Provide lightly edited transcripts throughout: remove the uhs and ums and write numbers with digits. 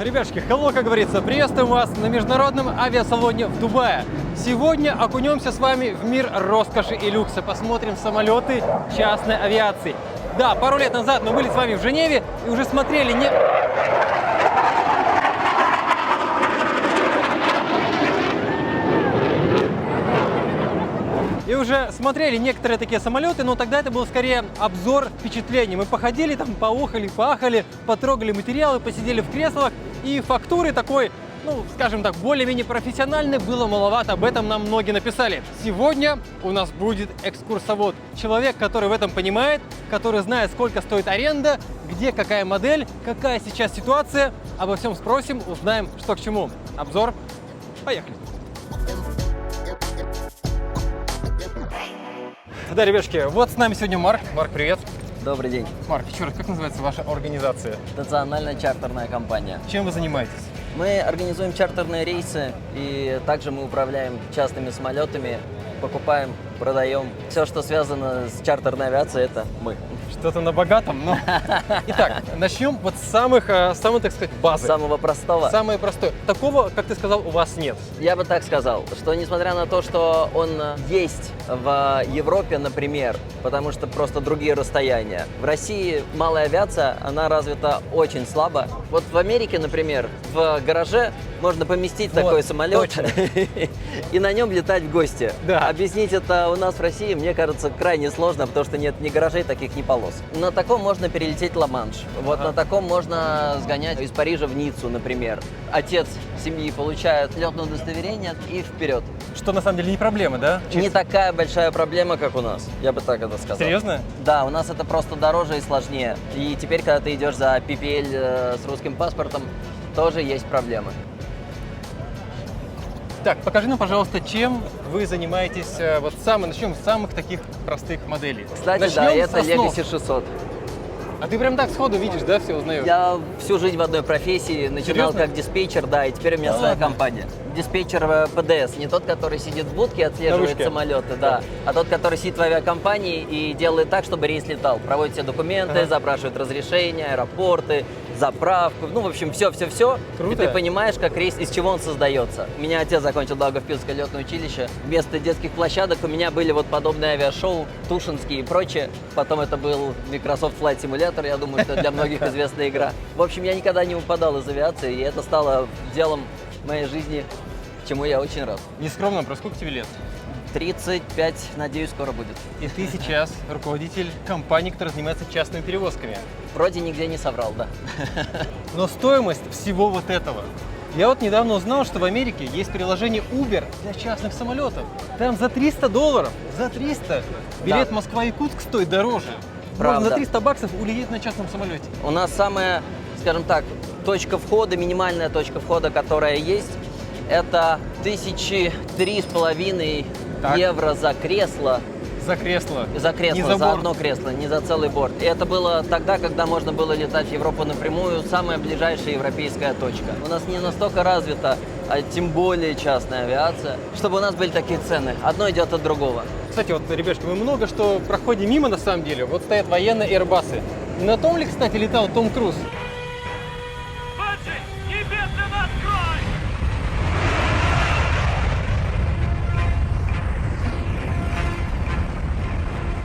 Ребятушки, hello, как говорится, приветствуем вас на международном авиасалоне в Дубае. Сегодня окунемся с вами в мир роскоши и люкса, посмотрим самолеты частной авиации. Да, пару лет назад мы были с вами в Женеве и уже смотрели некоторые такие самолеты, но тогда это был скорее обзор впечатлений. Мы походили там, поохали, поахали, потрогали материалы, посидели в креслах, и фактуры такой, ну, скажем так, более-менее профессиональной было маловато, об этом нам многие написали. Сегодня у нас будет экскурсовод, человек, который в этом понимает, который знает, сколько стоит аренда, где какая модель, какая сейчас ситуация. Обо всем спросим, узнаем, что к чему. Обзор, поехали. Да, ребятушки, вот с нами сегодня Марк. Марк, привет. Добрый день. Марк, еще раз, как называется ваша организация? Национальная чартерная компания. Чем вы занимаетесь? Мы организуем чартерные рейсы, и также мы управляем частными самолетами, покупаем, продаем. Все, что связано с чартерной авиацией, это мы. Что-то на богатом, но... Итак, начнем вот с самых, так сказать, базы. Самого простого. Самое простое. Такого, как ты сказал, у вас нет. Я бы так сказал, что несмотря на то, что он есть в Европе, например, потому что просто другие расстояния, в России малая авиация, она развита очень слабо. Вот в Америке, например, в гараже можно поместить вот, такой самолет и на нем летать в гости. Да. Объяснить это у нас в России, мне кажется, крайне сложно, потому что нет ни гаражей таких, ни полос. На таком можно перелететь Ла-Манш. Вот на таком можно сгонять из Парижа в Ниццу, например. Отец семьи получает летное удостоверение и вперед. Что на самом деле не проблема, да? Не такая большая проблема, как у нас, я бы так это сказал. Серьезно? Да, у нас это просто дороже и сложнее. И теперь, когда ты идешь за PPL с русским паспортом, тоже есть проблемы. Так, покажи нам, пожалуйста, чем вы занимаетесь, вот начнем с самых таких простых моделей. Кстати, начнем да, это с основ. Legacy 600. А ты прям так сходу видишь, да, все узнаешь? Я всю жизнь в одной профессии, начинал Серьезно? как диспетчер, да, и теперь у меня своя компания. Диспетчер ПДС, не тот, который сидит в будке и отслеживает вышке. самолеты, да, а тот, который сидит в авиакомпании и делает так, чтобы рейс летал. Проводит все документы, запрашивает разрешения, аэропорты, заправку, ну, в общем, все-все-все. Круто. И ты понимаешь, как рейс, из чего он создается. У меня отец закончил Даугавпилское летное училище. Вместо детских площадок у меня были вот подобные авиашоу, Тушинские и прочее. Потом это был Microsoft Flight Simulator, я думаю, что для многих известная игра. В общем, я никогда не выпадал из авиации, и это стало делом моей жизни, чему я очень рад. Нескромно, про сколько тебе лет? 35, надеюсь, скоро будет. И ты сейчас руководитель компании, которая занимается частными перевозками. Вроде нигде не соврал, да. Но стоимость всего вот этого. Я вот недавно узнал, что в Америке есть приложение Uber для частных самолетов. Там за $300, за 300 билет Да. Москва-Якутск стоит дороже. Правда. Можно за 300 баксов улететь на частном самолете. У нас самая, скажем так, точка входа, минимальная точка входа, которая есть, это 3,5 Так. евро за кресло. За кресло. За кресло, Не за борт. одно кресло, не за целый борт. И это было тогда, когда можно было летать в Европу напрямую, самая ближайшая европейская точка. У нас не настолько развита, а тем более частная авиация, чтобы у нас были такие цены. Одно идет от другого. Кстати, вот, ребятушки, мы много что проходим мимо на самом деле. Вот стоят военные Airbus'ы. На том ли, кстати, летал Том Круз? Немедленно открой!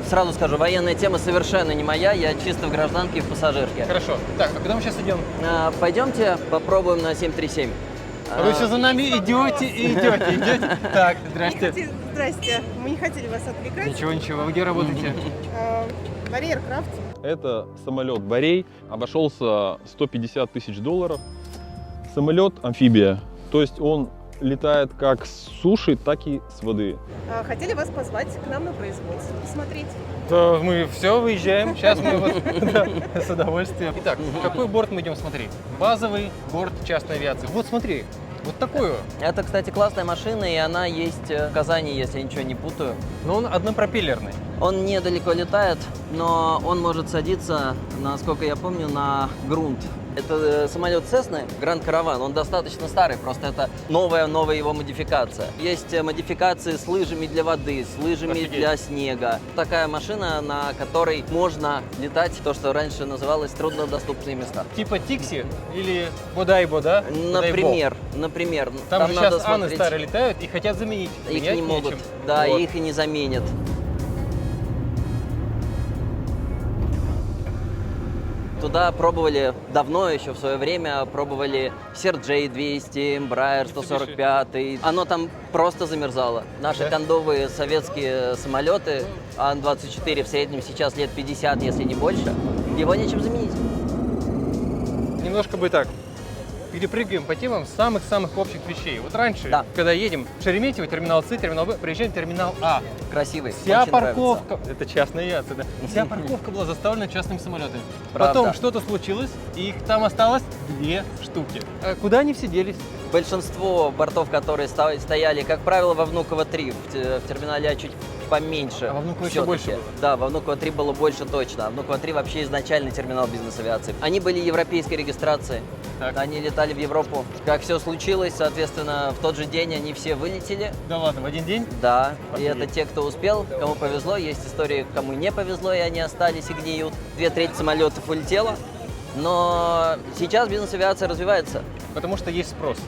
Сразу скажу, военная тема совершенно не моя, я чисто в гражданке и в пассажирке. Хорошо. Так, а куда мы сейчас идем? Пойдемте попробуем на 737. А вы все за нами идете и идете. Так, здрасте. Здрасте. Мы не хотели вас отвлекать. Ничего, вы где работаете? Барри Aircraft. Это самолет Борей, обошелся $150 тысяч. Самолет амфибия, то есть он летает как с суши, так и с воды. Хотели вас позвать к нам на производство, посмотреть. То мы все, выезжаем. Сейчас мы вот да, с удовольствием. Итак, какой борт мы идем смотреть? Базовый борт частной авиации. Вот смотри, вот такую. Это, кстати, классная машина, и она есть в Казани, если я ничего не путаю. Но он однопропеллерный. Он недалеко летает, но он может садиться, насколько я помню, на грунт. Это самолет Cessna Grand Caravan, он достаточно старый, просто это новая его модификация. Есть модификации с лыжами для воды, с лыжами Офигеть. для снега. Такая машина, на которой можно летать, то, что раньше называлось труднодоступные места. Типа Тикси или Бодайбо, да? Например. Там же надо сейчас Анны смотреть. старые летают и хотят заменить. Их Менять не могут. нечем. Да, Вот. их и не заменят. Туда пробовали давно, еще в свое время, пробовали CRJ-200, Embraer 145. Оно там просто замерзало. Наши Да? кондовые советские самолеты, Ан-24 в среднем сейчас лет 50, если не больше, его нечем заменить. Немножко бы так. Перепрыгаем по темам самых-самых общих вещей. Вот раньше, Да. когда едем в Шереметьево, терминал С, терминал Б, приезжаем в терминал А. Красивый. Вся очень парковка, нравится. это частная авиация, да. Вся парковка была заставлена частными самолетами. Правда. Потом что-то случилось, и их там осталось 2 штуки. А куда они все делись? Большинство бортов, которые стояли, как правило, во Внуково-3, в терминале А чуть поменьше. А во Внуково еще всё-таки. больше было? Да, во Внуково-3 было больше точно. А Внуково-3 вообще изначальный терминал бизнес-авиации. Они были европейской регистрации. Так. Они летали в Европу. Как все случилось, соответственно, в тот же день они все вылетели. Да ладно, в один день? Да, и Офигеть. это те, кто успел, кому повезло. Есть истории, кому не повезло, и они остались и гниют. 2/3 самолетов улетело. Но сейчас бизнес-авиация развивается. Потому что есть спрос.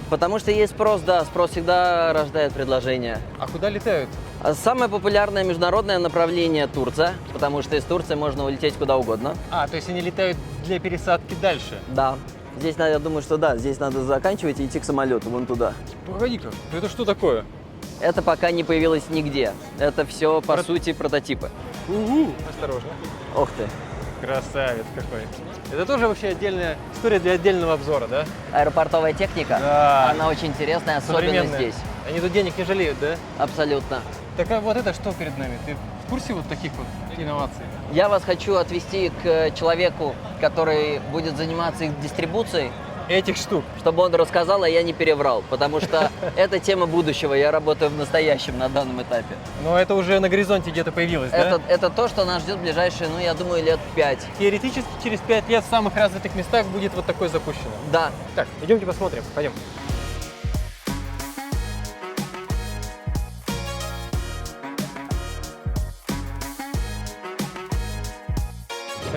Потому что есть спрос, да, спрос всегда рождает предложение. А куда летают? А самое популярное международное направление – Турция, потому что из Турции можно улететь куда угодно. А, то есть они летают для пересадки дальше. Да. Здесь, я думаю, что да, здесь надо заканчивать и идти к самолету, вон туда. Погоди-ка, это что такое? Это пока не появилось нигде. Это все, по сути, прототипы. Осторожно. Ох ты. Красавец какой. Это тоже вообще отдельная история для отдельного обзора, да? Аэропортовая техника, Да. она очень интересная, особенно Современная. здесь. Они тут денег не жалеют, да? Абсолютно. Так а вот это что перед нами? Ты в курсе вот таких вот инноваций? Я вас хочу отвести к человеку, который будет заниматься их дистрибуцией, Этих штук. чтобы он рассказал, а я не переврал, потому что это тема будущего, я работаю в настоящем на данном этапе. Но это уже на горизонте где-то появилось, да? Это то, что нас ждет в ближайшие, я думаю, лет 5. Теоретически через 5 лет в самых развитых местах будет вот такое запущено. Да. Так, идемте посмотрим, пойдем.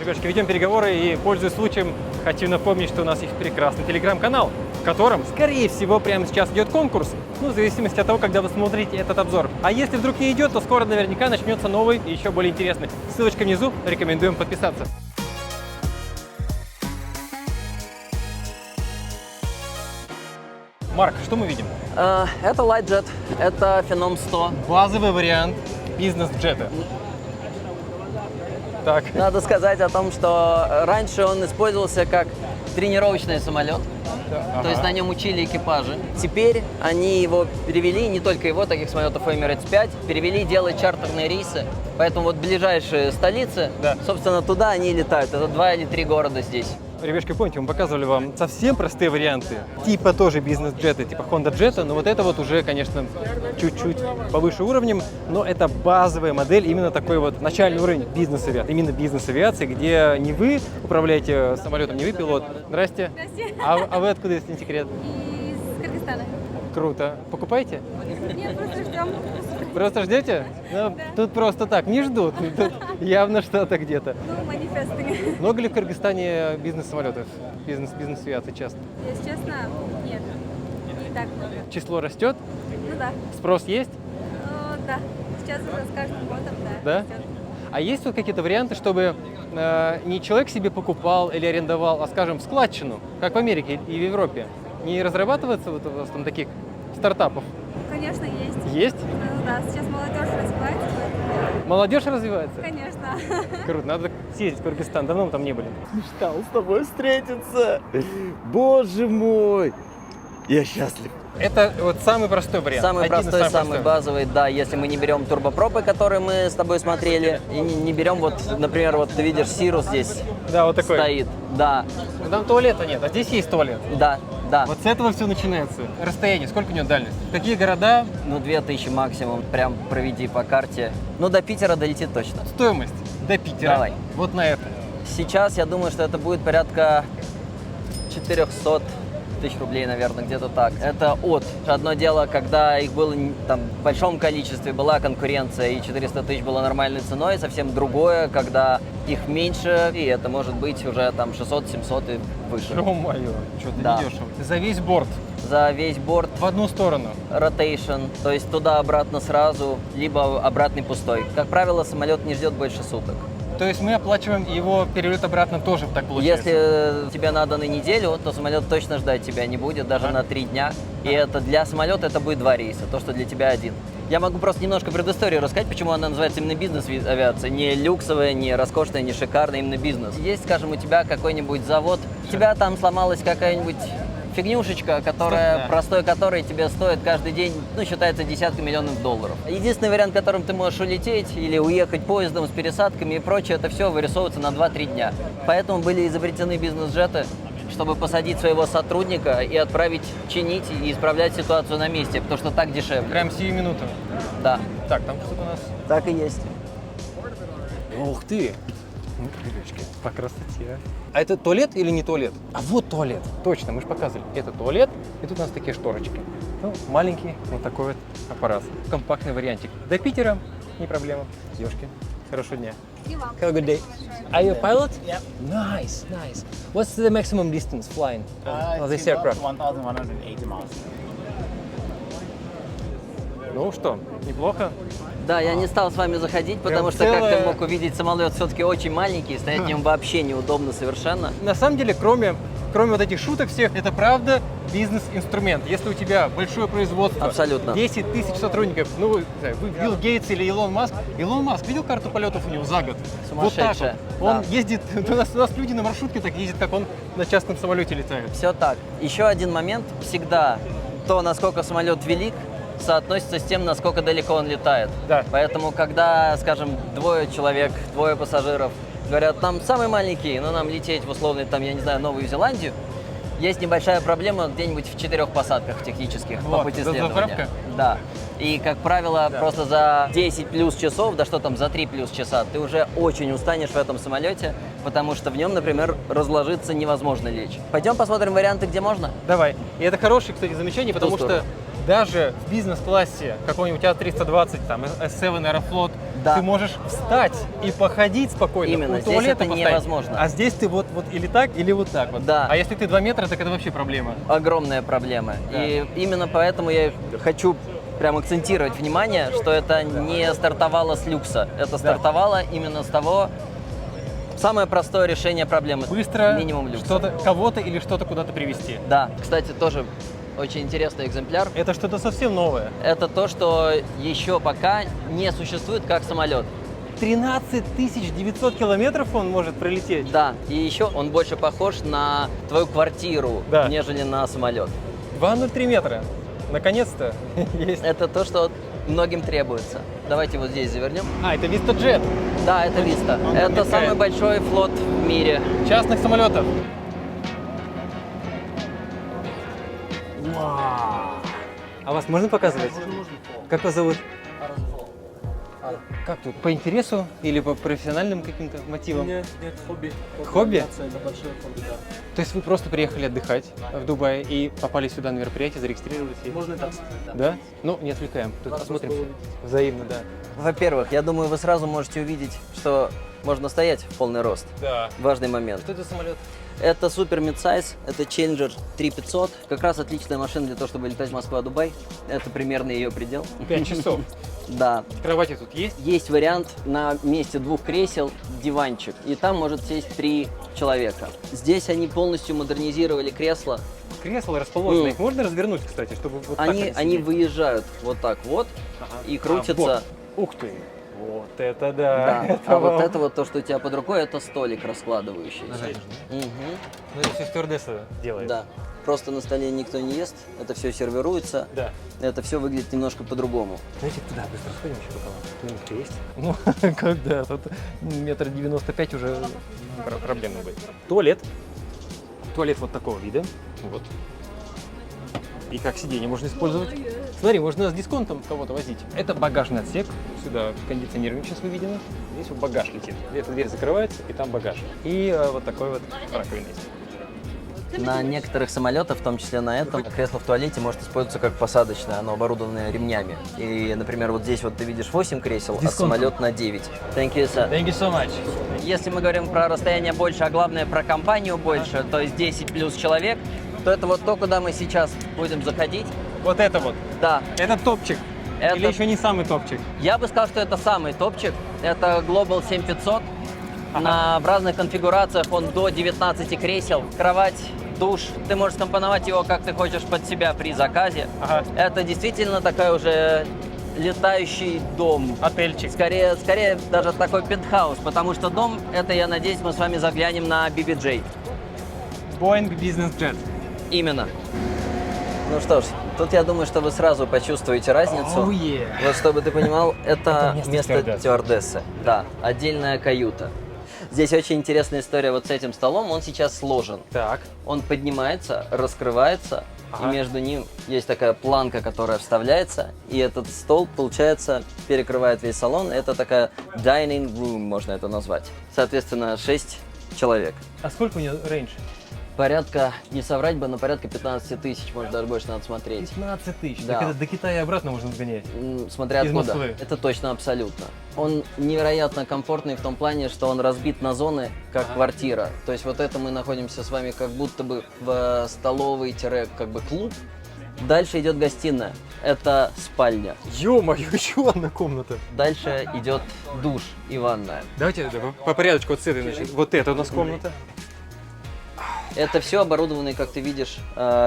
Ребятушки, ведем переговоры и, пользуясь случаем, хочу напомнить, что у нас есть прекрасный телеграм-канал, в котором, скорее всего, прямо сейчас идет конкурс, в зависимости от того, когда вы смотрите этот обзор. А если вдруг не идет, то скоро наверняка начнется новый и еще более интересный. Ссылочка внизу, рекомендуем подписаться. Марк, что мы видим? Это Lightjet, это Phenom 100. Базовый вариант бизнес-джета. Так, Надо сказать о том, что раньше он использовался как тренировочный самолет, то есть на нем учили экипажи. Теперь они его перевели, не только его, таких самолетов Emirates 5, перевели делать чартерные рейсы. Поэтому вот ближайшие столицы, Да. собственно, туда они летают. Это 2 или 3 города здесь. ребятушки, помните, мы показывали вам совсем простые варианты, типа тоже бизнес-джеты, типа Honda Jet, но вот это вот уже, конечно, чуть-чуть повыше уровнем, но это базовая модель, именно такой вот начальный уровень бизнес-авиации, именно бизнес-авиации, где не вы управляете самолетом, не вы пилот. Здрасте. Здрасте. А вы откуда, если не секрет? Из Кыргызстана. Круто. Покупаете? Нет, просто ждем. Просто ждете? Ну, тут просто так, не ждут. Тут явно что-то где-то. Ну, манифесты. Много ли в Кыргызстане бизнес-самолетов? Бизнес-авиации часто? Если честно, нет. Не так много. Число растет? Ну да. Спрос есть? Да. Сейчас уже с каждым годом, да. Да? растет. А есть вот какие-то варианты, чтобы не человек себе покупал или арендовал, а, скажем, в складчину, как в Америке и в Европе? Не разрабатывается вот у вас там таких стартапов? Конечно, есть. Есть? Ну да, сейчас молодежь развивается, поэтому, Молодежь развивается? конечно. Круто, надо съездить в Кыргызстан, давно мы там не были. Мечтал с тобой встретиться. Боже мой. Я счастлив. Это вот самый простой вариант. Самый один из простой, самых самый простых. базовый, да, если мы не берем турбопропы, которые мы с тобой смотрели, и не берем вот, например, вот ты видишь, Сирус здесь Да, вот такой. стоит. Да, Там туалета нет, а здесь есть туалет. да. Вот с этого все начинается. Расстояние, сколько у него дальность? Какие города? Ну, 2000 максимум, прям проведи по карте. Ну, до Питера долетит точно. Стоимость до Питера. Давай. Вот на это. Сейчас я думаю, что это будет порядка 400 тысяч рублей, наверное, где-то так. Это от. Одно дело, когда их было там в большом количестве, была конкуренция, и 400 тысяч было нормальной ценой, совсем другое, когда их меньше, и это может быть уже там 600-700 и выше. Ё-моё, что-то Да. недешево. За весь борт, За весь борт в одну сторону. rotation, то есть туда-обратно сразу, либо обратный пустой. Как правило, самолет не ждет больше суток. То есть мы оплачиваем его перелет обратно тоже, так получается? Если тебе надо на неделю, то самолет точно ждать тебя не будет, даже на 3 дня. И это для самолета это будет 2 рейса, то, что для тебя 1. Я могу просто немножко предысторию рассказать, почему она называется именно бизнес-авиация. Не люксовая, не роскошная, не шикарная, именно бизнес. Есть, скажем, у тебя какой-нибудь завод, у тебя там сломалась какая-нибудь фигнюшечка, которая, Да. простой которой тебе стоит каждый день, ну, считается десятки миллионов долларов. Единственный вариант, которым ты можешь улететь или уехать поездом с пересадками и прочее, это все вырисовывается на 2-3 дня. Поэтому были изобретены бизнес-джеты, чтобы посадить своего сотрудника и отправить чинить и исправлять ситуацию на месте, потому что так дешевле. Прям сию минуту. Да, Так, там что-то у нас. так и есть. Ух ты! Ну, девочки, по красоте. А это туалет или не туалет? А вот туалет. Точно, мы же показывали. Это туалет, и тут у нас такие шторочки. Ну, маленький вот такой вот аппарат. Компактный вариантик. До Питера не проблема. Девушки, хорошего дня. Have a good day. Are you a pilot? Yeah. Nice, nice. What's the maximum distance flying of this aircraft? 1,180 miles. Ну что, неплохо. Да, я не стал с вами заходить, потому что, как ты мог увидеть, самолет все-таки очень маленький, стоять в нем вообще неудобно совершенно. На самом деле, кроме вот этих шуток всех, это правда бизнес-инструмент. Если у тебя большое производство, Абсолютно. 10 тысяч сотрудников, ну, вы Билл Гейтс или Илон Маск. Илон Маск видел карту полетов у него за год? Вот так вот. Сумасшедшая, Он да. ездит, у нас люди на маршрутке так ездят, как он на частном самолете летает. Все так. Еще один момент. Всегда то, насколько самолет велик, соотносится с тем, насколько далеко он летает. Да. Поэтому, когда, скажем, 2 человек, 2 пассажиров говорят, нам самый маленький, но нам лететь в условный, там, я не знаю, Новую Зеландию, есть небольшая проблема где-нибудь в 4 посадках технических по Вот, пути заправка? следования. Да. И, как правило, просто за 10 плюс часов, да что там, за 3 плюс часа, ты уже очень устанешь в этом самолете, потому что в нем, например, разложиться невозможно лечь. Пойдем посмотрим варианты, где можно? Давай. И это хорошее, кстати, замечание, потому что сторону? даже в бизнес-классе какой-нибудь А320, там, S7 Аэрофлот, Да. ты можешь встать и походить спокойно. Именно, У здесь туалета это поставить. невозможно. А здесь ты вот или так, или вот так вот. Да. А если ты 2 метра, так это вообще проблема. Огромная проблема. Да. И именно поэтому я хочу прям акцентировать внимание, что это не стартовало с люкса. Это стартовало именно с того, самое простое решение проблемы. Быстро Минимум люкса. что-то, кого-то или что-то куда-то привезти. Да. Кстати, тоже очень интересный экземпляр. Это что-то совсем новое. Это то, что еще пока не существует как самолет. 13 900 километров он может пролететь. Да, и еще он больше похож на твою квартиру, Да. нежели на самолет. 2,03 метра. Наконец-то есть. Это то, что многим требуется. Давайте вот здесь завернем. А, это VistaJet. Да, это Виста. Это какая? самый большой флот в мире. Частных самолетов. А вас можно показывать? Как вас зовут? Как тут? По интересу или по профессиональным каким-то мотивам? Нет, хобби. Хобби? Это большое хобби, да. То есть вы просто приехали отдыхать в Дубае и попали сюда на мероприятие, зарегистрировались? И... Можно и так сказать, да. Да? Ну, не отвлекаем. Тут посмотрим. просто Взаимно, да. Во-первых, я думаю, вы сразу можете увидеть, что можно стоять в полный рост. Да. Важный момент. Что это за самолет? Это супер мидсайз, это Challenger 3500. Как раз отличная машина для того, чтобы летать Москва-Дубай. Это примерно ее предел. 5 часов. Да. Кровати тут есть? Есть вариант на месте 2 кресел диванчик, и там может сесть 3 человека. Здесь они полностью модернизировали кресла. Кресла расположены. Их можно развернуть, кстати, чтобы вот так Они сидеть? выезжают вот так вот и крутятся. вот. Ух ты! Вот это да! Да. Это А вот вам. это вот то, что у тебя под рукой, это столик раскладывающийся. Нажать нужно, Мгм. Ну, это все стюардесса делает. Да. Просто на столе никто не ест, это все сервируется, Да. это все выглядит немножко по-другому. Давайте туда быстро сходим еще пока. Минутка есть? Ну, когда? Тут 1,95 м уже проблемно будет. Туалет. Туалет вот такого вида. Вот. И как сиденье можно использовать. Смотри, можно с дисконтом кого-то возить. Это багажный отсек. Сюда кондиционирование сейчас выведено. Здесь вот багаж летит. Эта дверь закрывается, и там багаж. И вот такой вот раковина есть. На некоторых самолетах, в том числе на этом, кресло в туалете может использоваться как посадочное, оно оборудовано ремнями. И, например, вот здесь вот ты видишь 8 кресел, а самолет на 9. Thank you, sir. Thank you so much. Если мы говорим про расстояние больше, а главное про компанию больше, то есть 10 плюс человек, то это вот то, куда мы сейчас будем заходить. Вот это вот. Да, Это топчик. Это- Или еще не самый топчик? я бы сказал, что это самый топчик. Это Global 7500. В разных конфигурациях он до 19 кресел. Кровать, душ. Ты можешь скомпоновать его, как ты хочешь, под себя при заказе. Ага. Это действительно такая уже летающий дом. Отельчик. Скорее даже такой пентхаус, потому что дом, это, я надеюсь, мы с вами заглянем на BBJ. Boeing Business Jet. Именно. Ну что ж, тут я думаю, что вы сразу почувствуете разницу. Oh, yeah. Вот чтобы ты понимал, это место место стюардессы. стюардессы. Да, отдельная каюта. Здесь очень интересная история вот с этим столом. Он сейчас сложен. Так. Он поднимается, раскрывается, Ага. и между ним есть такая планка, которая вставляется, и этот стол, получается, перекрывает весь салон. Это такая dining room, можно это назвать. Соответственно, 6 человек. А сколько у нее рейндж? Порядка, не соврать бы, но порядка 15 тысяч, может даже больше надо смотреть. 15 тысяч. Да. Так это до Китая и обратно можно сгонять. Смотря Из откуда. Москвы. Это точно абсолютно. Он невероятно комфортный в том плане, что он разбит на зоны, как квартира. То есть вот это мы находимся с вами как будто бы в столовой-как бы клуб. Дальше идет гостиная. Это спальня. Ё-моё, еще одна комната. Дальше идет душ и ванная. Давайте по порядочку вот с этой начнем. Вот это у нас комната. Это все оборудованные, как ты видишь,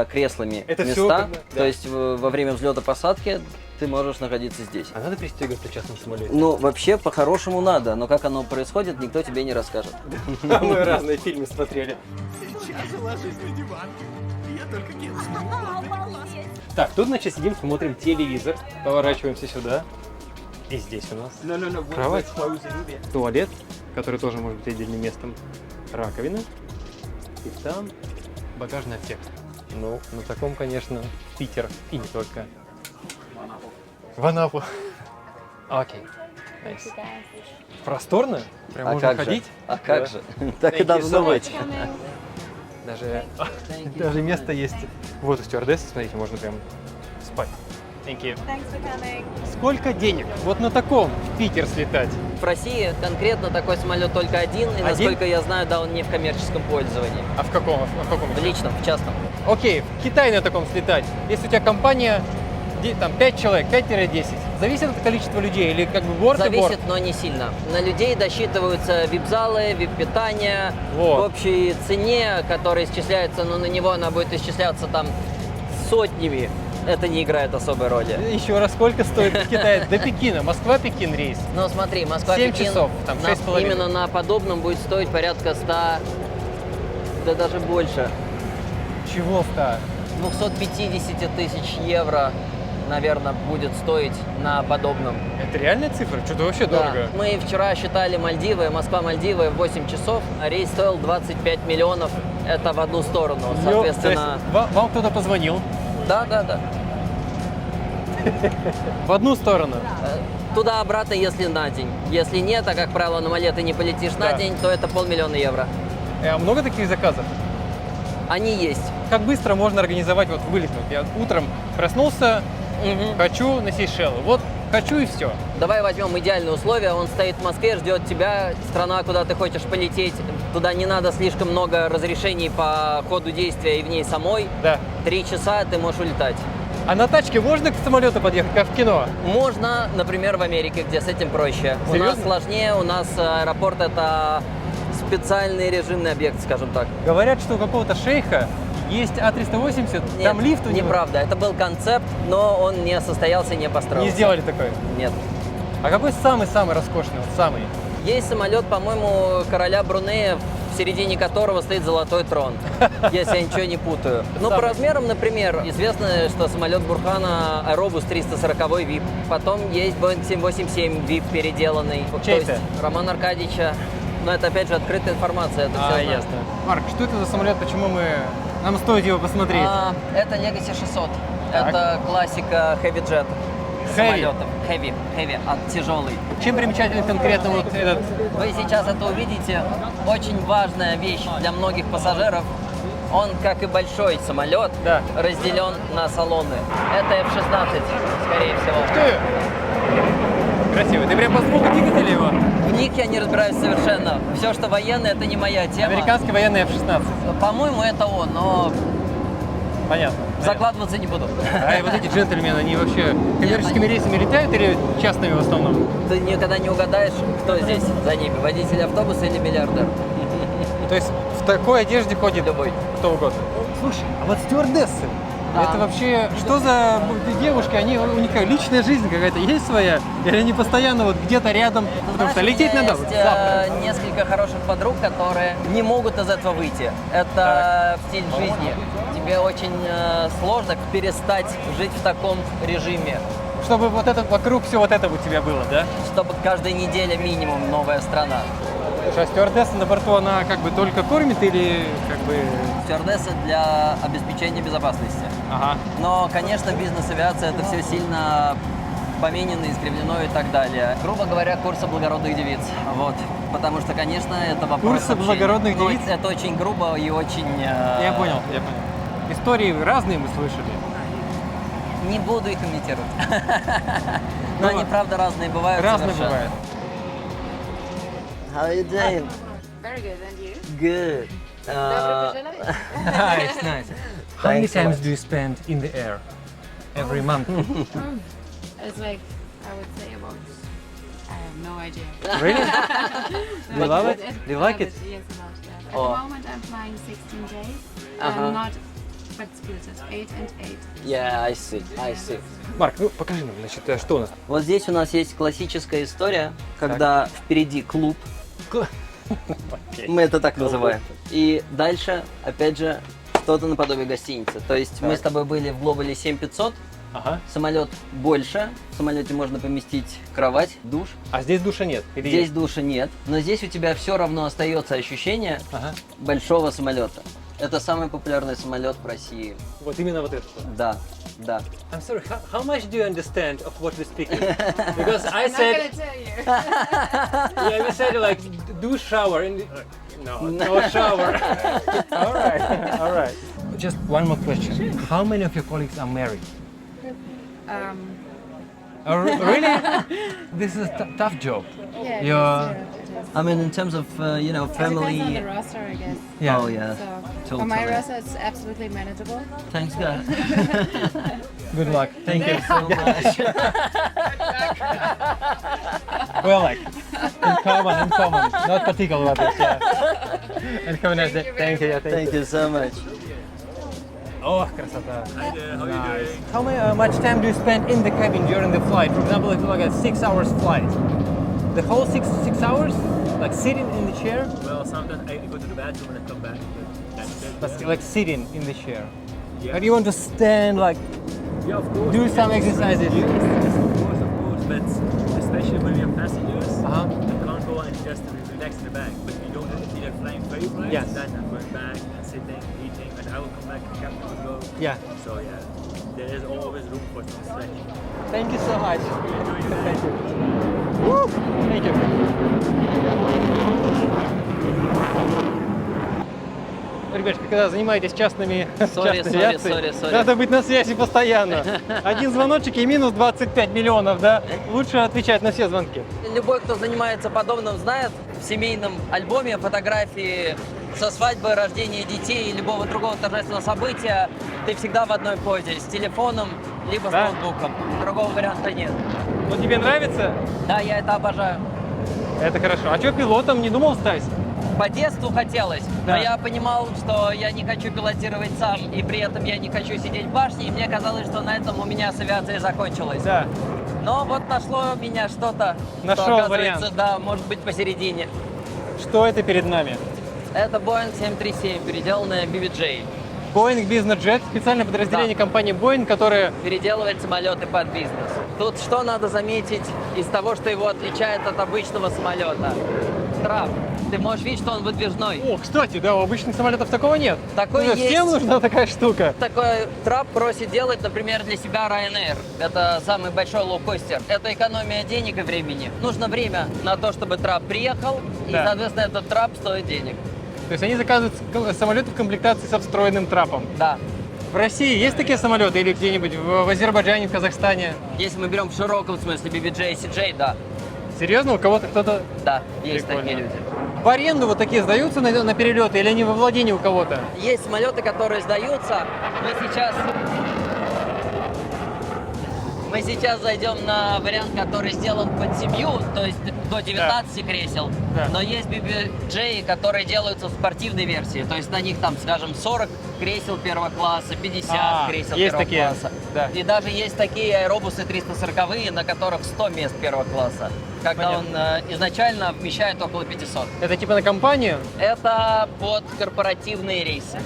креслами Это места. всё как бы, да. То есть во время взлета-посадки ты можешь находиться здесь. А надо пристегиваться в частном самолете? Ну, вообще, по-хорошему надо, но как оно происходит, никто тебе не расскажет. Мы разные фильмы смотрели. Так, тут, значит, сидим, смотрим телевизор, поворачиваемся сюда. И здесь у нас кровать, туалет, который тоже может быть отдельным местом, раковина. И там багажный отсек. Ну, на таком, конечно, Питер и не только. В Анапу. Окей. Nice. Просторно? Прям можно как ходить? же? А как же? Так и Thank you должно so быть. Даже место есть. Вот у стюардессы, смотрите, можно прям спать. Thank you. Сколько денег вот на таком в Питер слетать? В России конкретно такой самолет только один, и насколько я знаю, да, он не в коммерческом пользовании. А в каком? В каком? В личном, в частном. Окей, в Китай на таком слетать. Если у тебя компания, там 5 человек, 5-10, зависит от количества людей или как бы борт и борт? Зависит, но не сильно. На людей досчитываются вип-залы, вип-питание. Вот. В общей цене, которая исчисляется, но на него она будет исчисляться там сотнями. Это не играет особой роли. Еще раз, сколько стоит в Китае? До Пекина. Москва-Пекин рейс. Но смотри, Москва, 7 Пекин часов, там, на- 6,5. именно на подобном будет стоить порядка 100, да даже больше, Чего 100? 250 тысяч евро, наверное, будет стоить на подобном. Это реальная цифра? Что-то вообще Да. дорого. Мы вчера считали Мальдивы, Москва-Мальдивы 8 часов, а рейс стоил 25 миллионов, это в одну сторону, соответственно. То есть вам кто-то позвонил Да. в одну сторону. Туда-обратно, если на день. Если нет, а как правило, на Мале ты не полетишь Да. на день, то это 500 000 евро. А много таких заказов? Они есть. Как быстро можно организовать вот вылет? Вот я утром проснулся, хочу на Сейшелы. Вот хочу и все. Давай возьмем идеальные условия. Он стоит в Москве, ждет тебя. Страна, куда ты хочешь полететь. Туда не надо слишком много разрешений по ходу действия и в ней самой. Да. 3 часа ты можешь улетать. А на тачке можно к самолету подъехать, как в кино? Можно, например, в Америке, где с этим проще. У нас Серьезно? сложнее, у нас аэропорт это специальный режимный объект, скажем так. Говорят, что у какого-то шейха есть А380, там лифт у него. неправда. Это был концепт, но он не состоялся, не построился. Не сделали такой. Нет. А какой самый-самый роскошный, вот самый? Есть самолет, по-моему, короля Брунея, в середине которого стоит золотой трон, если я ничего не путаю. Ну, по размерам, например, известно, что самолет Бурхана Aerobus 340 VIP. Потом есть Boeing 787 VIP переделанный. Чей То есть это? Романа Аркадьевича. Но это, опять же, открытая информация, это все знают. Марк, что это за самолет, почему нам стоит его посмотреть? Это Legacy 600. Так. Это классика Heavy Jet. Heavy? Самолетов. Heavy, тяжелый. Чем примечателен конкретно вот этот? Вы сейчас это увидите. Очень важная вещь для многих пассажиров. Он, как и большой самолет, Да. разделен на салоны. Это F-16, скорее всего. Красиво. Ты прям по звуку двигателя его? В них я не разбираюсь совершенно. Все, что военное, это не моя тема. Американский военный F-16. По-моему, это он, но Понятно. закладываться не буду. А вот эти джентльмены, они вообще коммерческими рейсами летают или частными в основном? Ты никогда не угадаешь, кто здесь за ними, водитель автобуса или миллиардер. То есть в такой одежде ходит Любой. кто угодно. Слушай, а вот стюардессы, Да. это вообще что за девушки? Они, у них как, личная жизнь какая-то есть своя? Или они постоянно вот где-то рядом? Потому что лететь у меня надо вот есть завтра. несколько хороших подруг, которые не могут из этого выйти. Это стиль жизни. Тебе очень сложно перестать жить в таком режиме, Чтобы вот это вокруг все вот это у тебя было, да? чтобы каждая неделя минимум новая страна. Слушай, а стюардесса на борту, она как бы только кормит или как бы... Стюардесса для обеспечения безопасности. Ага. Но, конечно, бизнес-авиация это все сильно поменено, искривлено и так далее. Грубо говоря, курсы благородных девиц. Вот. Потому что, конечно, это вопрос Курсы общения. благородных Ну, девиц? это очень грубо и очень... Я понял. Истории разные мы слышали. Не буду их комментировать. Но Ну, они, правда, разные бывают. Разные совершенно. бывают. How are you doing? Very good, and you? Good. Nice, nice. How many Thanks so times much. do you spend in the air? Every month. It's like, I would say about, I have no idea. Really? Do you love it? Do you like it? Yes, a lot, yeah. At Oh. the moment I'm flying 16 days, Uh-huh. not, but split it, 8 and 8. Yeah, I see, I see. Марк, ну покажи нам, значит, что у нас? Вот здесь у нас есть классическая история, когда впереди клуб, мы это так называем. И дальше, опять же, что-то наподобие гостиницы. То есть мы с тобой были в Глобале 7500, Ага. самолет больше, в самолете можно поместить кровать, душ. А здесь душа нет? Или Здесь есть? душа нет, но здесь у тебя все равно остается ощущение Ага. большого самолета. Это самый популярный самолет в России. Вот именно вот это. Да, да. I'm sorry, how much do you understand of what we're speaking? Because I I'm not said, gonna tell you. yeah, we said like do shower and no shower. All right. Just one more question. How many of your colleagues are married? Oh, really? This is a tough job. Yeah, it You're- is, it is. I mean, in terms of, you know, It depends on family. the roster, I guess. Yeah. Oh, yeah. So for my Totally. roster, it's absolutely manageable. Thanks, God. Good luck. Thank you. so much. Well, like in common, not particular about this. Yeah. And have a nice day. Thank you. Thank you so much. Oh, красота. Nice. How much time do you spend in the cabin during the flight? For example, if it's like a 6 hours flight, the whole six hours, like sitting in the chair, Well, sometimes I go to the bathroom and I come back. But that's it. but like sitting in the chair. Yeah. Or do you want to stand, like Yeah, of course. do some exercises? Yes, of course. But especially when we have passengers, Uh-huh. I can't go and just relax in the back. But we don't if they're flying very flights, Yes. then I'm going back and sitting, eating, and I will come back and the captain will go. Yeah. So yeah, there is always room for some stretching. Thank you so much. Enjoy your Thank you. Woo! Thank you. Ребятки, когда занимаетесь частной авиацией, sorry. надо быть на связи постоянно. Один звоночек и минус 25 миллионов, да? Лучше отвечать на все звонки. Любой, кто занимается подобным, знает, в семейном альбоме фотографии со свадьбы, рождения детей и любого другого торжественного события ты всегда в одной позе, с телефоном, либо Да? с ноутбуком. Другого варианта нет. Ну тебе нравится? Да, я это обожаю. Это хорошо. А что пилотом не думал стать? По детству хотелось, Да. но я понимал, что я не хочу пилотировать сам, и при этом я не хочу сидеть в башне, и мне казалось, что на этом у меня с авиацией закончилось. Да. Но вот нашло меня что-то, Нашел что, оказывается, вариант. да, может быть посередине. Что это перед нами? Это Boeing 737, переделанная BBJ. Boeing Business Jet, специальное подразделение Да. компании Boeing, которое... Переделывает самолеты под бизнес. Тут что надо заметить из того, что его отличает от обычного самолета? Трап. Ты можешь видеть, что он выдвижной. О, кстати, да, у обычных самолетов такого нет. Такой есть. Всем нужна такая штука. Такой трап просит делать, например, для себя Ryanair. Это самый большой лоукостер. Это экономия денег и времени. Нужно время на то, чтобы трап приехал, и, Да. соответственно, этот трап стоит денег. То есть они заказывают самолеты в комплектации со встроенным трапом. Да. В России есть такие самолеты или где-нибудь в Азербайджане, в Казахстане? Если мы берем в широком смысле BBJ, CJ, да. Серьезно? У кого-то кто-то Да, есть Прикольно. такие люди. в аренду вот такие сдаются на перелеты или они во владении у кого-то? Есть самолеты, которые сдаются. Мы сейчас зайдем на вариант, который сделан под семью, то есть до 19 кресел. Да. Но есть BBJ, которые делаются в спортивной версии. То есть на них там, скажем, 40 кресел первого класса, 50 кресел есть первого такие, класса. да. И даже есть такие аэробусы 340-е, на которых 100 мест первого класса. Когда Понятно. он изначально вмещает около 500. Это типа на компанию? Это под корпоративные рейсы.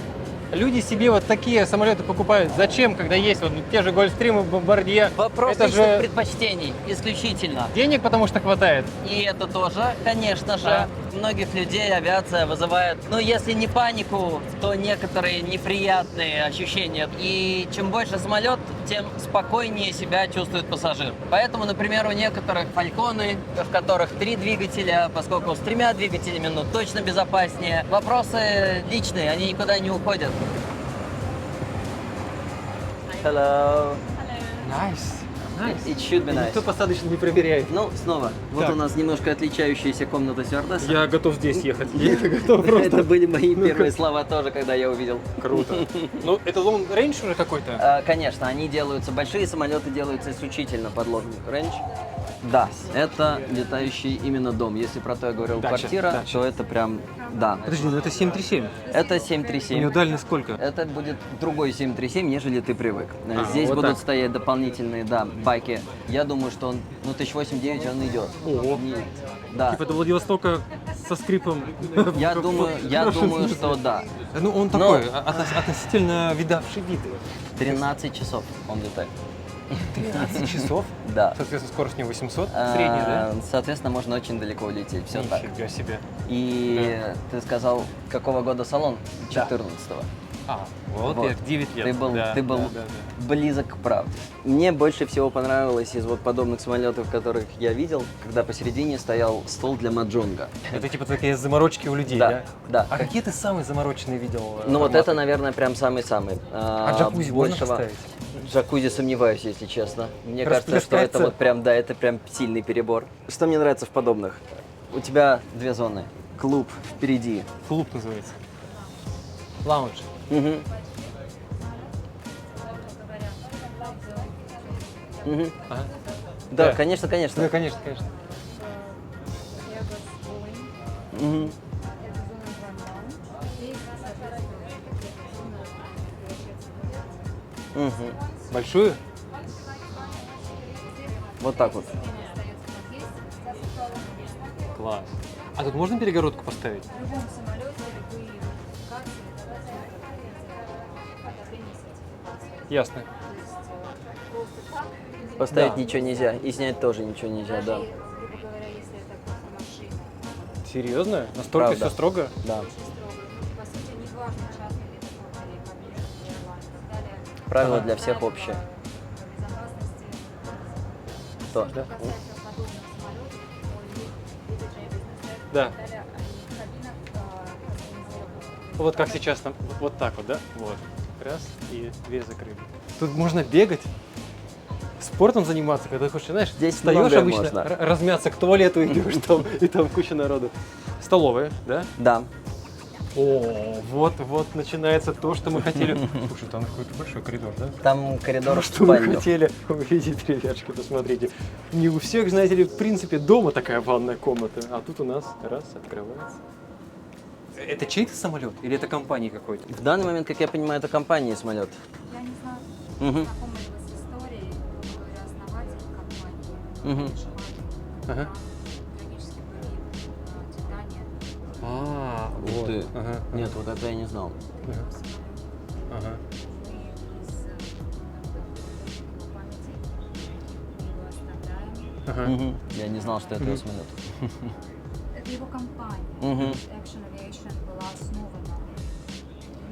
Люди себе вот такие самолеты покупают. Зачем, когда есть вот те же Гольфстримы, Бомбардье? Вопрос Это личных же предпочтений исключительно. денег, потому что хватает. И это тоже, конечно же, Да. многих людей авиация вызывает, ну, если не панику, то некоторые неприятные ощущения. И чем больше самолет, тем спокойнее себя чувствует пассажир. Поэтому, например, у некоторых фальконы, в которых 3 двигателя, поскольку с 3 двигателями, ну, точно безопаснее. Вопросы личные, они никуда не уходят. Hello. Nice. It should be nice. Никто посадочно не проверяет. Ну, снова, вот Так. у нас немножко отличающаяся комната стюардесса. Я готов здесь ехать. Я готов просто. Это были мои Ну-ка. первые слова тоже, когда я увидел. Круто. Ну, это long range уже какой-то? Конечно, они делаются, большие самолеты делаются исключительно под long range. Да, это летающий именно дом. Если про то я говорил Дача, квартира, дача. то это прям, да. Подожди, ну это 737. Это У 737. него дальность сколько? Это будет другой 737, нежели ты привык. Здесь вот будут так. стоять дополнительные, да, байки. Я думаю, что он, ну, 1008-9 он идет. Ого. Не- Да. Типа до Владивостока со скрипом. Я думаю, что да. Ну, он такой, относительно видавший виды. 13 часов он летает. 13 часов? Да. Соответственно, скорость у него 800, средняя, да? Соответственно, можно очень далеко улететь. Все так. Нифига себе. И ты сказал, какого года салон? 14-го. А, вот, Вот. я 9 лет. Ты был, Да, ты был да, да, да. близок к правде. Мне больше всего понравилось из вот подобных самолетов, которых я видел, когда посередине стоял стол для маджонга. Это типа такие заморочки у людей, Да, да? да. А какие ты самые замороченные видел? Ну вот форматы? это, наверное, прям самый-самый. А джакузи можно поставить? Джакузи сомневаюсь, если честно. Мне кажется, что Расплескается? это вот прям, да, это прям сильный перебор. Что мне нравится в подобных? У тебя 2 зоны. Клуб впереди. Клуб называется. Лаунж. Мгм. Мгм. Ага. Да, Да. конечно, конечно. Да, конечно, конечно. Мгм. Мгм. Большую? Вот так вот. Класс. А тут можно перегородку поставить? Ясно. Поставить Да. ничего нельзя. И снять тоже ничего нельзя, да. Серьезно? Настолько Правда. все строго? Да. Правило Ага. для всех общее. Что? Да. Да. Вот как сейчас там, вот так вот, да? Вот. Раз, и дверь закрыли. Тут можно бегать, спортом заниматься, когда хочешь, знаешь, Здесь встаешь многое обычно, можно. размяться, к туалету идешь, там, и там куча народу. Столовая, да? Да. О, вот начинается то, что мы хотели. Слушай, там какой-то большой коридор, да? Там коридор в Что мы спальню. хотели увидеть, ребятушки, посмотрите. Не у всех, знаете ли, в принципе, дома такая ванная комната, а тут у нас раз, открывается. Это чей-то самолет или это компании какой-то? В данный момент, как я понимаю, это компания самолет. Я не знаю, Угу. знакомы ли вы с историей, грубо говоря, основатель компании. Угу. Ага. Трагически погиб на Титане. А, Ух вот. ты. Ага, Нет, вот это я не знал. ага, ага. Мы из его памяти его оставляем. Ага. Мгм. Я не знал, что это его самолет. Это его компания. Мгм. Action Aviation была основана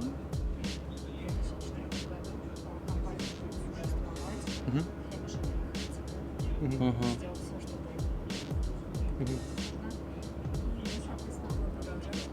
им в 2004 году. Компания будет существовать. Мгм. Хэмишем хотел Мгм. Мгм. сделать все, чтобы Мгм. нужно. И мы, соответственно, будем продолжать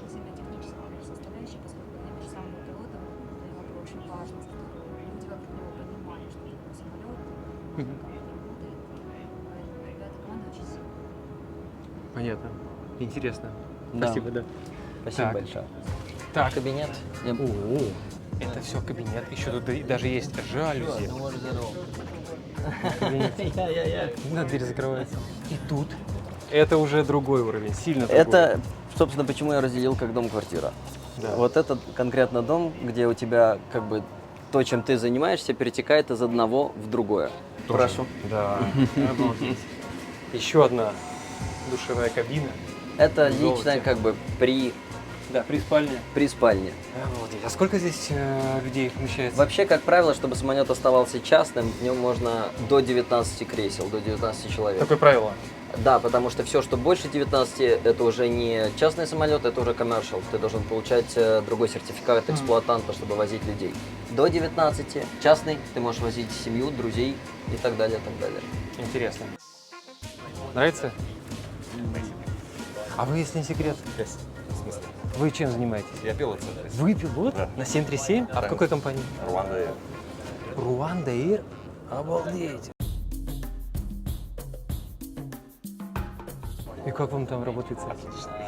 очень сильно техническая составляющая, поскольку для меня самым пилотом это вопрос очень важный, люди вокруг него понимали, что это самолет, как это работает. Поэтому ребята, команда очень сильная. Понятно. Интересно. Да. Спасибо, да. Спасибо Так. большое. Так. Кабинет. О, это все кабинет. Еще тут даже есть жалюзи. На дверь закрывается. И тут. Это уже другой уровень, сильно другой. Это, собственно, почему я разделил как дом-квартира. Да. Вот этот конкретно дом, где у тебя как бы то, чем ты занимаешься, перетекает из одного в другое. Тоже. Прошу. Да. Обалдеть. Еще одна душевая кабина. Это В золоте. личное как бы при Да, при спальне. спальне. Обалдеть. А сколько здесь людей помещается? Вообще, как правило, чтобы самолет оставался частным, в нем можно до 19 кресел, до 19 человек. Такое правило. Да, потому что все, что больше 19, это уже не частный самолет, это уже commercial. Ты должен получать другой сертификат эксплуатанта, чтобы возить людей. До 19 частный, ты можешь возить семью, друзей и так далее, и так далее. Интересно. Нравится? А вы, если не секрет, вы чем занимаетесь? Я пилот. Вы пилот? Да. На 737? А в какой компании? Руанда Air. Руанда Air? Обалдеть. И как вам там работается?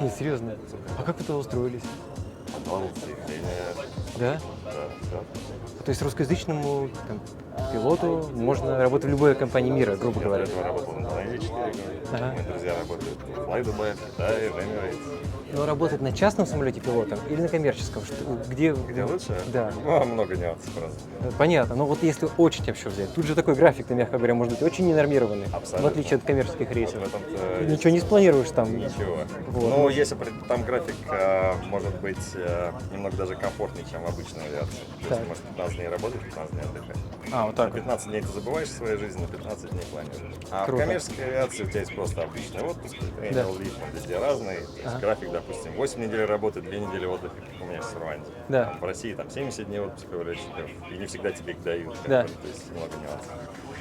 Не, серьезно. А как вы туда устроились? Да? То есть русскоязычному там, пилоту можно работать в любой компании мира, грубо говоря. Я работал на Air 4 года. Ага. Мои друзья работают в FlyDubai, в Китае, в Emirates. Но работать на частном самолете пилотом или на коммерческом? Где лучше? Да. Ну, много нюансов просто. Понятно, но вот если очень вообще взять, тут же такой график-то, мягко говоря, может быть очень ненормированный, Абсолютно. в отличие от коммерческих рейсов. Вот в этом-то Ничего не спланируешь там. Ничего. Вот. Ну, если там график может быть немного даже комфортнее, чем в обычной авиации. То Так. есть, может, 15 дней работать, 15 дней отдыхать. А, вот так На 15 дней ты забываешь о своей жизни, на 15 дней планируешь. А Круто. в коммерческой авиации у тебя есть просто обычный отпуск, annual leave, он везде разный. То есть Ага. график, допустим, 8 недель работы, 2 недели отдыха, как у меня сейчас в Руанде. Да. Там в России там 70 дней отпуска у летчиков, и не всегда тебе их дают. как Да. бы, то есть много нюансов.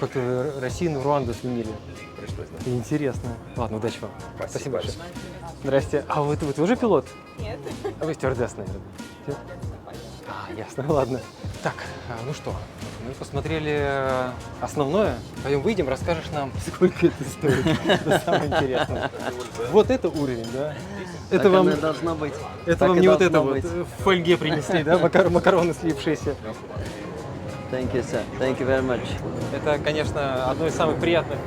Как-то вы Россию в Руанду сменили. Пришлось, да. Интересно. Ладно, удачи вам. Спасибо большое. Здрасте. А вы тоже пилот? Нет. А вы стюардесс, наверное? Нет? А, ясно, ладно. Так, ну что, мы посмотрели основное. Пойдем выйдем, расскажешь нам, сколько это стоит. Это самое интересное. Вот это уровень, да? Это Так вам, оно и должно быть. это Так вам и не вот это должно вот быть. в фольге принесли, да? Макароны слипшиеся. Thank you, sir. Thank you very much. Это, конечно, одно из самых приятных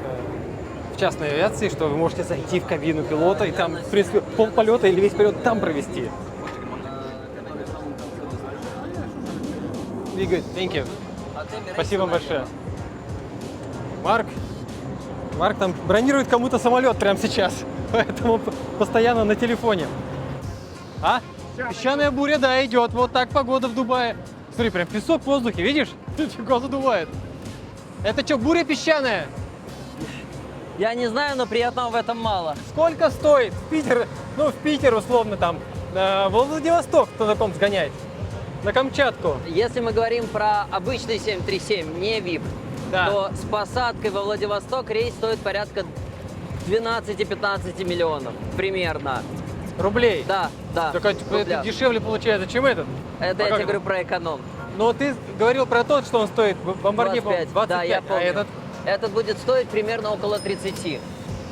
в частной авиации, что вы можете зайти в кабину пилота и там, в принципе, полполета или весь полет там провести. Be good. Thank you. Спасибо вам большое. Марк там бронирует кому-то самолет прямо сейчас, поэтому постоянно на телефоне. А? Песчаная буря, да, идет. Вот так погода в Дубае. Смотри, прям песок в воздухе, видишь? Фига задувает. Это что, буря песчаная? Я не знаю, но приятного в этом мало. Сколько стоит? В Питер, ну в Питер условно там, в Владивосток кто на ком сгоняет? На Камчатку. Если мы говорим про обычный 737, не VIP, Да. то с посадкой во Владивосток рейс стоит порядка 12-15 миллионов примерно. Рублей? Да, да. Так, это рубля. дешевле получается, чем этот. Это А я как тебе говорю про эконом. Но ты говорил про тот, что он стоит, бомбардир 25, 25, да, я а помню. этот, Этот будет стоить примерно около 30.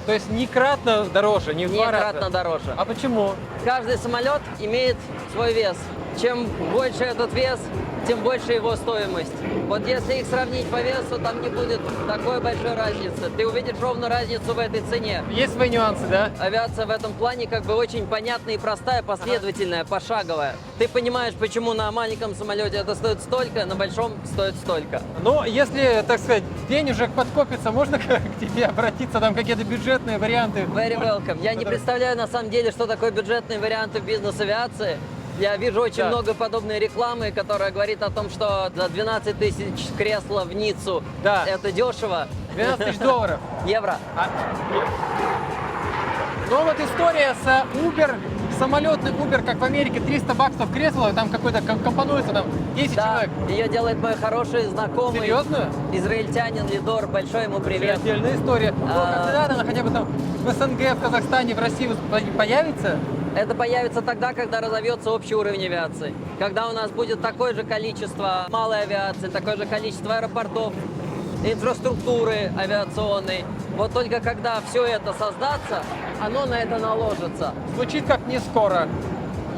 то есть не кратно дороже, не в два раза. Некратно дороже. А почему? Каждый самолет имеет свой вес. Чем больше этот вес, тем больше его стоимость. Вот если их сравнить по весу, там не будет такой большой разницы. Ты увидишь ровно разницу в этой цене. Есть свои нюансы, да? Авиация в этом плане как бы очень понятная и простая, последовательная, пошаговая. Ты понимаешь, почему на маленьком самолете это стоит столько, на большом стоит столько. Но если, так сказать, денежек подкопится, можно к тебе обратиться, там какие-то бюджетные варианты? Very welcome. Я не представляю на самом деле, что такое бюджетные варианты в бизнес-авиации. Я вижу очень много подобной рекламы, которая говорит о том, что за 12 тысяч кресла в Ниццу Да. это дешево. 12 тысяч долларов. Евро. Но вот история с Uber, самолетный Uber, как в Америке, 300 баксов кресло, там какой-то компонуется, там 10 Да, человек. ее делает мой хороший знакомый. Серьезно? Израильтянин Лидор. Большой ему привет. Отдельная история. Ну, А. когда она хотя бы там в СНГ, в Казахстане, в России появится, Это появится тогда, когда разовьется общий уровень авиации. Когда у нас будет такое же количество малой авиации, такое же количество аэропортов, инфраструктуры авиационной. Вот только когда все это создастся, оно на это наложится. Звучит как не скоро.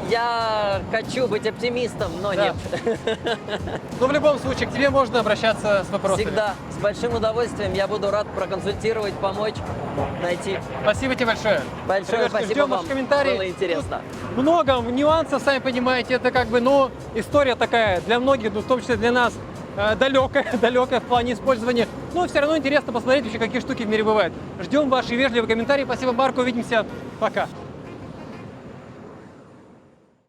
Я хочу быть оптимистом, но Да. нет. Но в любом случае к тебе можно обращаться с вопросами. Всегда. С большим удовольствием. Я буду рад проконсультировать, помочь, найти. Спасибо тебе большое. Большое Ребятушки, спасибо ждем вам. ваши комментарии. Было интересно. Тут много нюансов, сами понимаете, это как бы, ну, история такая для многих, ну, в том числе для нас, далекая в плане использования. Но все равно интересно посмотреть вообще, какие штуки в мире бывают. Ждем ваши вежливые комментарии. Спасибо, Марко. Увидимся. Пока.